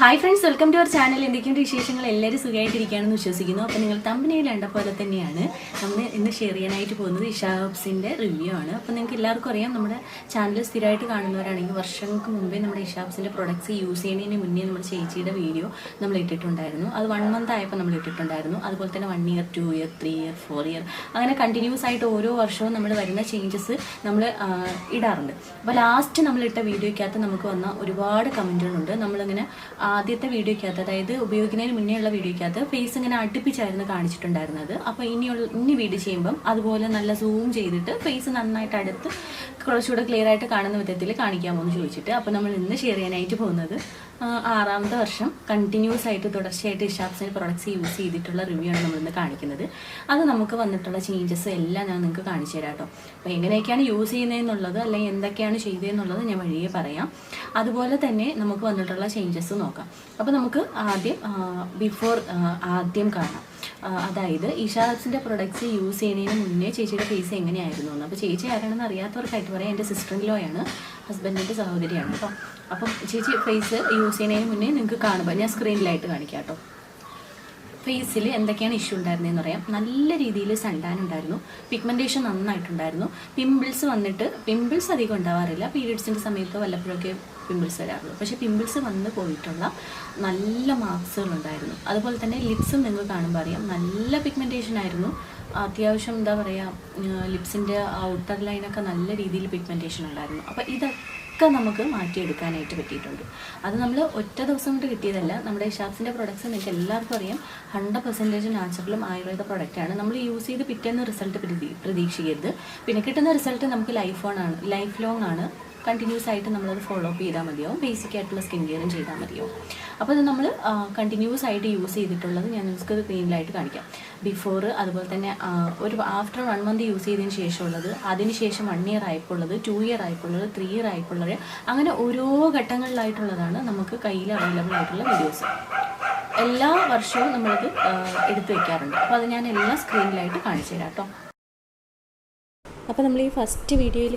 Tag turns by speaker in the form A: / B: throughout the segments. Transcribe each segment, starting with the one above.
A: Hi friends, welcome to our channel. എന്തൊക്കെയുണ്ട് വിശേഷങ്ങൾ? എല്ലാവരും സുഖമായിട്ടിരിക്കുകയാണെന്ന് വിശ്വസിക്കുന്നു. അപ്പോൾ നിങ്ങൾ തമ്പനിയിൽ കണ്ട പോലെ തന്നെയാണ് നമ്മൾ ഇന്ന് ഷെയർ ചെയ്യാനായിട്ട് പോകുന്നത് ഇഷാ ഹബ്സിൻ്റെ റിവ്യൂ ആണ്. അപ്പോൾ നിങ്ങൾക്ക് എല്ലാവർക്കും അറിയാം, നമ്മുടെ ചാനൽ സ്ഥിരമായിട്ട് കാണുന്നവരാണെങ്കിൽ വർഷങ്ങൾക്ക് മുമ്പേ നമ്മുടെ ഇഷാ ഹബ്സിൻ്റെ പ്രൊഡക്ട്സ് യൂസ് ചെയ്യുന്നതിന് മുന്നേ നമ്മുടെ ചേച്ചിയുടെ വീഡിയോ നമ്മൾ ഇട്ടിട്ടുണ്ടായിരുന്നു. അത് 1 month ആയപ്പോൾ നമ്മൾ ഇട്ടിട്ടുണ്ടായിരുന്നു. അതുപോലെ തന്നെ 1 year, 2 year, 3 year, 4 year അങ്ങനെ കണ്ടിന്യൂസ് ആയിട്ട് ഓരോ വർഷവും നമ്മൾ വരുന്ന ചേഞ്ചസ് നമ്മൾ ഇടാറുണ്ട്. അപ്പോൾ ലാസ്റ്റ് നമ്മളിട്ട വീഡിയോയ്ക്കകത്ത് നമുക്ക് വന്ന ഒരുപാട് കമൻറ്റുകളുണ്ട്. നമ്മളിങ്ങനെ ആദ്യത്തെ വീഡിയോയ്ക്കകത്ത്, അതായത് ഉപയോഗിക്കുന്നതിന് മുന്നേ ഉള്ള വീഡിയോയ്ക്കകത്ത് ഫേസ് ഇങ്ങനെ അടുപ്പിച്ചായിരുന്നു കാണിച്ചിട്ടുണ്ടായിരുന്നത്. അപ്പോൾ ഇനി വീഡിയോ ചെയ്യുമ്പം അതുപോലെ നല്ല സൂം ചെയ്തിട്ട് ഫേസ് നന്നായിട്ട് അടുത്ത് കുറച്ചുകൂടെ ക്ലിയർ ആയിട്ട് കാണുന്ന വിധത്തിൽ കാണിക്കാമോ എന്ന് ചോദിച്ചിട്ട്, അപ്പോൾ നമ്മൾ ഇന്ന് ഷെയർ ചെയ്യാനായിട്ട് പോകുന്നത് 6ാമത്തെ വർഷം കണ്ടിന്യൂസ് ആയിട്ട് തുടർച്ചയായിട്ട് ഇഷാ ഹബ്സിൻ്റെ പ്രൊഡക്ട്സ് യൂസ് ചെയ്തിട്ടുള്ള റിവ്യൂ ആണ് നമ്മളിന്ന് കാണിക്കുന്നത്. അത് നമുക്ക് വന്നിട്ടുള്ള ചേഞ്ചസ് എല്ലാം ഞാൻ നിങ്ങൾക്ക് കാണിച്ചു തരാം കേട്ടോ. അപ്പോൾ എങ്ങനെയൊക്കെയാണ് യൂസ് ചെയ്യുന്നതെന്നുള്ളത്, അല്ലെങ്കിൽ എന്തൊക്കെയാണ് ചെയ്തതെന്നുള്ളത് ഞാൻ വഴിയെ പറയാം. അതുപോലെ തന്നെ നമുക്ക് വന്നിട്ടുള്ള ചേഞ്ചസ് നോക്കാം. അപ്പോൾ നമുക്ക് ആദ്യം കാണാം. അതായത് ഇഷാ ഹബ്സിൻ്റെ പ്രൊഡക്ട്സ് യൂസ് ചെയ്യുന്നതിന് മുന്നേ ചേച്ചിയുടെ ഫേസ് എങ്ങനെയായിരുന്നു എന്ന്. അപ്പോൾ ചേച്ചി ആരാണെന്ന് അറിയാത്തവർക്കായിട്ട് പറയാം, എൻ്റെ സിസ്റ്റർ ഇൻ ലോ ആണ്, ഹസ്ബൻഡിൻ്റെ സഹോദരിയാണ് കേട്ടോ. അപ്പം ചേച്ചി ഫേസ് യൂസ് ചെയ്യുന്നതിന് മുന്നേ നിങ്ങൾക്ക് കാണുമ്പോൾ ഞാൻ സ്ക്രീനിലായിട്ട് കാണിക്കാം കേട്ടോ. ഫേസിൽ എന്തൊക്കെയാണ് ഇഷ്യൂ ഉണ്ടായിരുന്നതെന്ന് പറയാം. നല്ല രീതിയിൽ സൺടാൻ ഉണ്ടായിരുന്നു, പിഗ്മെൻറ്റേഷൻ നന്നായിട്ടുണ്ടായിരുന്നു, പിമ്പിൾസ് അധികം ഉണ്ടാവാറില്ല, പീരിയഡ്സിൻ്റെ സമയത്ത് വല്ലപ്പോഴൊക്കെ പിമ്പിൾസ് വരാറുള്ളൂ. പക്ഷേ പിമ്പിൾസ് വന്ന് പോയിട്ടുള്ള നല്ല മാർക്സുകളുണ്ടായിരുന്നു. അതുപോലെ തന്നെ ലിപ്സും നിങ്ങൾ കാണുമ്പോൾ അറിയാം, നല്ല പിഗ്മെൻറ്റേഷൻ ആയിരുന്നു. അത്യാവശ്യം എന്താ പറയുക, ലിപ്സിൻ്റെ ഔട്ടർ ലൈനൊക്കെ നല്ല രീതിയിൽ പിഗ്മെൻറ്റേഷൻ ഉണ്ടായിരുന്നു. അപ്പോൾ ഇതൊക്കെ നമുക്ക് മാറ്റിയെടുക്കാനായിട്ട് പറ്റിയിട്ടുണ്ട്. അത് നമ്മൾ ഒറ്റ ദിവസം കൊണ്ട് കിട്ടിയതല്ല. നമ്മുടെ ഇഷാ ഹബ്സിൻ്റെ പ്രൊഡക്ട്സ് നിങ്ങൾക്ക് എല്ലാവർക്കും അറിയാം, 100% നാച്ചുറലും ആയുർവേദ പ്രൊഡക്റ്റാണ്. നമ്മൾ യൂസ് ചെയ്ത് പിറ്റേന്ന് റിസൾട്ട് പ്രതീക്ഷിക്കരുത്. പിന്നെ കിട്ടുന്ന റിസൾട്ട് നമുക്ക് ലൈഫ് ലോങ് ആണ്. കണ്ടിന്യൂസ് ആയിട്ട് നമ്മളത് ഫോളോ അപ്പ് ചെയ്താൽ മതിയാവും. ബേസിക് ആയിട്ടുള്ള സ്കിൻ കെയറും ചെയ്താൽ മതിയാവും. അപ്പോൾ ഇത് നമ്മൾ കണ്ടിന്യൂസ് ആയിട്ട് യൂസ് ചെയ്തിട്ടുള്ളത് ഞാൻ നിങ്ങൾക്ക് സ്ക്രീനിലായിട്ട് കാണിക്കാം. ബിഫോർ, അതുപോലെ തന്നെ ആഫ്റ്റർ 1 month യൂസ് ചെയ്തതിന് ശേഷമുള്ളത്, അതിനുശേഷം 1 year ആയപ്പോൾ ഉള്ളത്, 2 year ആയപ്പോൾ ഉള്ളത്, 3 year ആയപ്പോൾ ഉള്ളത്, അങ്ങനെ ഓരോ ഘട്ടങ്ങളിലായിട്ടുള്ളതാണ് നമുക്ക് കയ്യിൽ അവൈലബിൾ ആയിട്ടുള്ള വീഡിയോസ്. എല്ലാ വർഷവും നമ്മളത് എടുത്തു വയ്ക്കാറുണ്ട്. അപ്പോൾ അത് ഞാൻ എല്ലാ സ്ക്രീനിലായിട്ട് കാണിച്ചു തരാം കേട്ടോ. അപ്പോൾ നമ്മൾ ഈ ഫസ്റ്റ് വീഡിയോയിൽ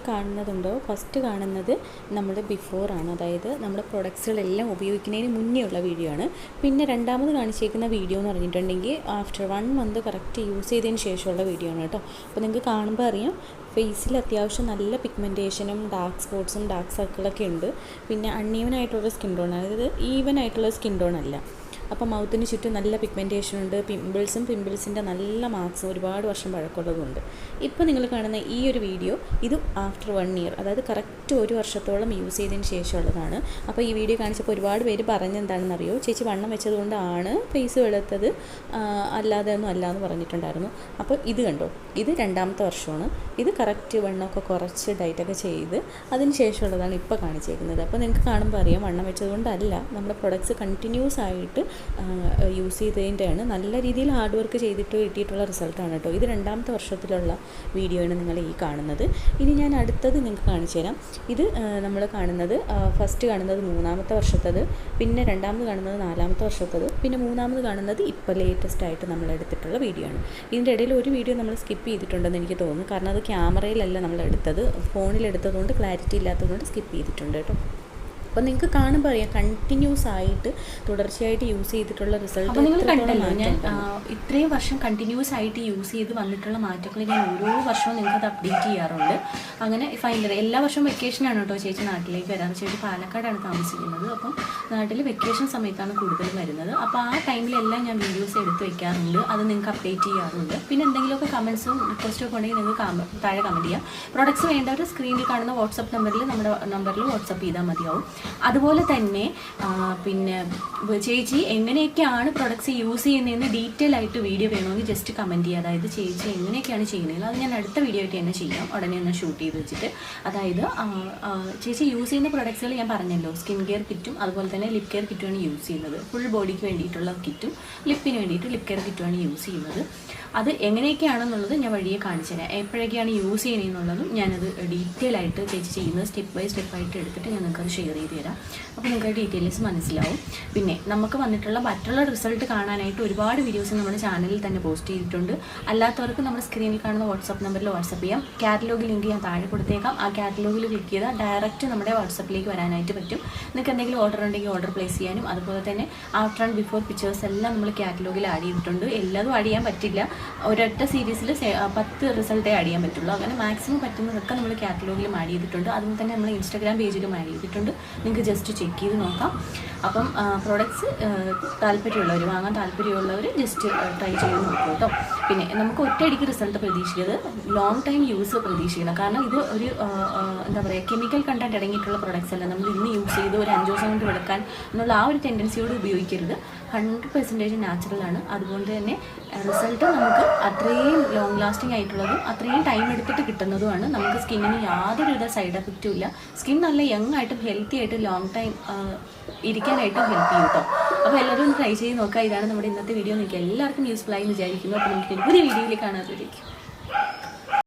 A: ഫസ്റ്റ് കാണുന്നത് നമ്മുടെ ബിഫോറാണ്, അതായത് നമ്മുടെ പ്രൊഡക്ട്സുകളെല്ലാം ഉപയോഗിക്കുന്നതിന് മുന്നേ ഉള്ള വീഡിയോ ആണ്. പിന്നെ രണ്ടാമത് കാണിച്ചേക്കുന്ന വീഡിയോ എന്ന് പറഞ്ഞിട്ടുണ്ടെങ്കിൽ ആഫ്റ്റർ 1 month കറക്റ്റ് യൂസ് ചെയ്തതിന് ശേഷമുള്ള വീഡിയോ ആണ് കേട്ടോ. അപ്പോൾ നിങ്ങൾക്ക് കാണുമ്പോൾ അറിയാം, ഫേസിൽ അത്യാവശ്യം നല്ല പിഗ്മെൻറ്റേഷനും ഡാർക്ക് സ്പോട്ട്സും ഡാർക്ക് സർക്കിളൊക്കെ ഉണ്ട്. പിന്നെ അൺഈവൻ ആയിട്ടുള്ള സ്കിൻ ടോൺ, അതായത് ഈവൻ ആയിട്ടുള്ള സ്കിൻ ടോൺ അല്ല. അപ്പോൾ മൗത്തിന് ചുറ്റും നല്ല പിഗ്മെൻറ്റേഷൻ ഉണ്ട്. പിമ്പിൾസിൻ്റെ നല്ല മാർക്സും ഒരുപാട് വർഷം പഴക്കമുള്ളതുണ്ട്. ഇപ്പോൾ നിങ്ങൾ കാണുന്ന ഈ ഒരു വീഡിയോ, ഇത് ആഫ്റ്റർ 1 year, അതായത് കറക്റ്റ് 1 വർഷത്തോളം യൂസ് ചെയ്തതിന് ശേഷമുള്ളതാണ്. അപ്പോൾ ഈ വീഡിയോ കാണിച്ചപ്പോൾ ഒരുപാട് പേര് പറഞ്ഞെന്താണെന്ന് അറിയോ, ചേച്ചി വണ്ണം വെച്ചതുകൊണ്ടാണ് ഫേസ് വെളുത്തത്, അല്ലാതെ ഒന്നും അല്ല എന്ന് പറഞ്ഞിട്ടുണ്ടായിരുന്നു. അപ്പോൾ ഇത് കണ്ടോ, ഇത് 2ാമത്തെ വർഷമാണ്. ഇത് കറക്റ്റ് വണ്ണമൊക്കെ കുറച്ച് ഡയറ്റൊക്കെ ചെയ്ത് അതിന് ശേഷമുള്ളതാണ് ഇപ്പോൾ കാണിച്ചേക്കുന്നത്. അപ്പോൾ നിങ്ങൾക്ക് കാണുമ്പോൾ അറിയാം, വണ്ണം വെച്ചതുകൊണ്ടല്ല, നമ്മുടെ പ്രൊഡക്ട്സ് കണ്ടിന്യൂസ് ആയിട്ട് യൂസ് ചെയ്തതിൻ്റെയാണ്. നല്ല രീതിയിൽ ഹാർഡ് വർക്ക് ചെയ്തിട്ട് കിട്ടിയിട്ടുള്ള റിസൾട്ടാണ് കേട്ടോ. ഇത് 2ാമത്തെ വർഷത്തിലുള്ള വീഡിയോ ആണ് നിങ്ങൾ ഈ കാണുന്നത്. ഇനി ഞാൻ അടുത്തത് നിങ്ങൾക്ക് കാണിച്ചു തരാം. ഇത് നമ്മൾ കാണുന്നത്, ഫസ്റ്റ് കാണുന്നത് 3ാമത്തെ വർഷത്തത്, പിന്നെ 2ാമത് കാണുന്നത് 4ാമത്തെ വർഷത്തത്, പിന്നെ 3ാമത് കാണുന്നത് ഇപ്പോൾ ലേറ്റസ്റ്റ് ആയിട്ട് നമ്മൾ എടുത്തിട്ടുള്ള വീഡിയോ ആണ്. ഇതിൻ്റെ ഇടയിൽ ഒരു വീഡിയോ നമ്മൾ സ്കിപ്പ് ചെയ്തിട്ടുണ്ടെന്ന് എനിക്ക് തോന്നുന്നു. കാരണം അത് ക്യാമറയിലല്ല നമ്മൾ എടുത്തത്, ഫോണിലെടുത്തതുകൊണ്ട് ക്ലാരിറ്റി ഇല്ലാത്തതുകൊണ്ട് സ്കിപ്പ് ചെയ്തിട്ടുണ്ട് കേട്ടോ. അപ്പോൾ നിങ്ങൾക്ക് കാണുമ്പോൾ അറിയാം, കണ്ടിന്യൂസ് ആയിട്ട് തുടർച്ചയായിട്ട് യൂസ് ചെയ്തിട്ടുള്ള റിസൾട്ട്. അപ്പോൾ നിങ്ങൾ കണ്ടല്ലോ, ഞാൻ ഇത്രയും വർഷം കണ്ടിന്യൂസ് ആയിട്ട് യൂസ് ചെയ്ത് വന്നിട്ടുള്ള മാറ്റങ്ങൾ ഞാൻ ഓരോ വർഷവും നിങ്ങൾക്കത് അപ്ഡേറ്റ് ചെയ്യാറുണ്ട്. അങ്ങനെ ഫൈനലി എല്ലാ വർഷവും വെക്കേഷനാണ് കേട്ടോ ചേച്ചി നാട്ടിലേക്ക് വരാറ്. ചേച്ചി പാലക്കാടാണ് താമസിക്കുന്നത്. അപ്പം നാട്ടിൽ വെക്കേഷൻ സമയത്താണ് കൂടുതലും വരുന്നത്. അപ്പോൾ ആ ടൈമിലെല്ലാം ഞാൻ വീഡിയോസ് എടുത്ത് വയ്ക്കാറുണ്ട്, അത് നിങ്ങൾക്ക് അപ്ഡേറ്റ് ചെയ്യാറുണ്ട്. പിന്നെ എന്തെങ്കിലുമൊക്കെ കമൻസും റിക്വസ്റ്റൊക്കെ ഉണ്ടെങ്കിൽ നിങ്ങൾക്ക് താഴെ കമൻറ്റ് ചെയ്യാം. പ്രൊഡക്ട്സ് വേണ്ടവർ സ്ക്രീനിൽ കാണുന്ന വാട്സപ്പ് നമ്പറിൽ, നമ്മുടെ നമ്പറിൽ വാട്സപ്പ് ചെയ്താൽ മതിയാവും. അതുപോലെ തന്നെ പിന്നെ ചേച്ചി എങ്ങനെയൊക്കെയാണ് പ്രൊഡക്ട്സ് യൂസ് ചെയ്യുന്നതെന്ന് ഡീറ്റെയിൽ ആയിട്ട് വീഡിയോ വേണമെങ്കിൽ ജസ്റ്റ് കമൻറ്റ് ചെയ്യുക. അതായത് ചേച്ചി എങ്ങനെയൊക്കെയാണ് ചെയ്യുന്നത്, അത് ഞാൻ അടുത്ത വീഡിയോ ആയിട്ട് തന്നെ ചെയ്യാം, ഉടനെ ഒന്ന് ഷൂട്ട് ചെയ്ത് വെച്ചിട്ട്. അതായത് ചേച്ചി യൂസ് ചെയ്യുന്ന പ്രൊഡക്ട്സുകൾ ഞാൻ പറഞ്ഞല്ലോ, സ്കിൻ കെയർ കിറ്റും അതുപോലെ തന്നെ ലിപ് കെയർ കിറ്റുമാണ് യൂസ് ചെയ്യുന്നത്. ഫുൾ ബോഡിക്ക് വേണ്ടിയിട്ടുള്ള കിറ്റും ലിപ്പിന് വേണ്ടിയിട്ട് ലിപ് കെയർ കിറ്റുമാണ് യൂസ് ചെയ്യുന്നത്. അത് എങ്ങനെയൊക്കെയാണെന്നുള്ളത് ഞാൻ വഴിയെ കാണിച്ചു തരാം. എപ്പോഴൊക്കെയാണ് യൂസ് ചെയ്യുന്നതെന്നുള്ളതും ഞാനത് ഡീറ്റെയിൽ ആയിട്ട് ചേച്ചി ചെയ്യുന്നത് സ്റ്റെപ്പ് ബൈ സ്റ്റെപ്പ് ആയിട്ട് എടുത്തിട്ട് ഞാൻ നിങ്ങൾക്കത് ഷെയർ ചെയ്ത് ചെയ്തു തരാം. അപ്പോൾ നിങ്ങൾക്ക് ഡീറ്റെയിൽസ് മനസ്സിലാവും. പിന്നെ നമുക്ക് വന്നിട്ടുള്ള മറ്റുള്ള റിസൾട്ട് കാണാനായിട്ട് ഒരുപാട് വീഡിയോസ് നമ്മുടെ ചാനലിൽ തന്നെ പോസ്റ്റ് ചെയ്തിട്ടുണ്ട്. അല്ലാത്തവർക്ക് നമ്മുടെ സ്ക്രീനിൽ കാണുന്ന വാട്സപ്പ് നമ്പറിൽ വാട്സപ്പ് ചെയ്യാം. കാറ്റലോഗ് ലിങ്ക് ഞാൻ താഴെ കൊടുത്തേക്കാം. ആ കാറ്റലോഗിൽ ക്ലിക്ക് ചെയ്താൽ ഡയറക്റ്റ് നമ്മുടെ വാട്സപ്പിലേക്ക് വരാനായിട്ട് പറ്റും. നിങ്ങൾക്ക് എന്തെങ്കിലും ഓർഡർ ഉണ്ടെങ്കിൽ ഓർഡർ പ്ലേസ് ചെയ്യാനും, അതുപോലെ തന്നെ ആഫ്റ്റർ ആൻഡ് ബിഫോർ പിക്ചേഴ്സ് എല്ലാം നമ്മൾ കാറ്റലോഗിൽ ആഡ് ചെയ്തിട്ടുണ്ട്. എല്ലാതും ആഡ് ചെയ്യാൻ പറ്റില്ല, ഒരൊറ്റ സീരീസിൽ 10 റിസൾട്ടേ ആഡ് ചെയ്യാൻ പറ്റുള്ളൂ. അങ്ങനെ മാക്സിമം പറ്റുന്നതൊക്കെ നമ്മൾ കാറ്റലോഗിലും ആഡ് ചെയ്തിട്ടുണ്ട്. അതുപോലെ തന്നെ നമ്മൾ ഇൻസ്റ്റാഗ്രാം പേജിലും ആഡ് ചെയ്തിട്ടുണ്ട്. നിങ്ങൾക്ക് ജസ്റ്റ് ചെക്ക് ചെയ്ത് നോക്കാം. അപ്പം പ്രോഡക്റ്റ്സ് താല്പര്യമുള്ളവർ, വാങ്ങാൻ താല്പര്യമുള്ളവർ ജസ്റ്റ് ട്രൈ ചെയ്ത് നോക്കും കേട്ടോ. പിന്നെ നമുക്ക് ഒറ്റയടിക്ക് റിസൾട്ട് പ്രതീക്ഷിക്കരുത്, ലോങ് ടൈം യൂസ് പ്രതീക്ഷിക്കണം. കാരണം ഇത് ഒരു എന്താ പറയുക, കെമിക്കൽ കണ്ടന്റ് അടങ്ങിയിട്ടുള്ള പ്രോഡക്റ്റ്സ് അല്ല. നമ്മൾ ഇന്ന് യൂസ് ചെയ്ത് ഒരു 5 ദിവസം കൊണ്ട് എടുക്കാൻ എന്നുള്ള ആ ഒരു ടെൻഡൻസിയോട് ഉപയോഗിക്കരുത്. 100% നാച്ചുറലാണ്. അതുകൊണ്ട് തന്നെ റിസൾട്ട് നമുക്ക് അത്രയും ലോങ് ലാസ്റ്റിംഗ് ആയിട്ടുള്ളതും അത്രയും ടൈം എടുത്തിട്ട് കിട്ടുന്നതുമാണ്. നമുക്ക് സ്കിന്നിന് യാതൊരുവിധ സൈഡ് എഫക്റ്റും ഇല്ല. സ്കിൻ നല്ല യങ് ആയിട്ടും ഹെൽത്തി ആയിട്ടും ലോങ് ടൈം ഇരിക്കാനായിട്ടും ഹെൽപ്പ് ചെയ്യും കേട്ടോ. അപ്പോൾ എല്ലാവരും ഒന്ന് ട്രൈ ചെയ്ത് നോക്കുക. ഇതാണ് നമ്മുടെ ഇന്നത്തെ വീഡിയോ. നിങ്ങൾക്ക് എല്ലാവർക്കും യൂസ്ഫുൾ ആയി വിചാരിക്കുന്നു. അപ്പോൾ നമുക്ക് പുതിയ വീഡിയോയിൽ കാണാതിരിക്കും.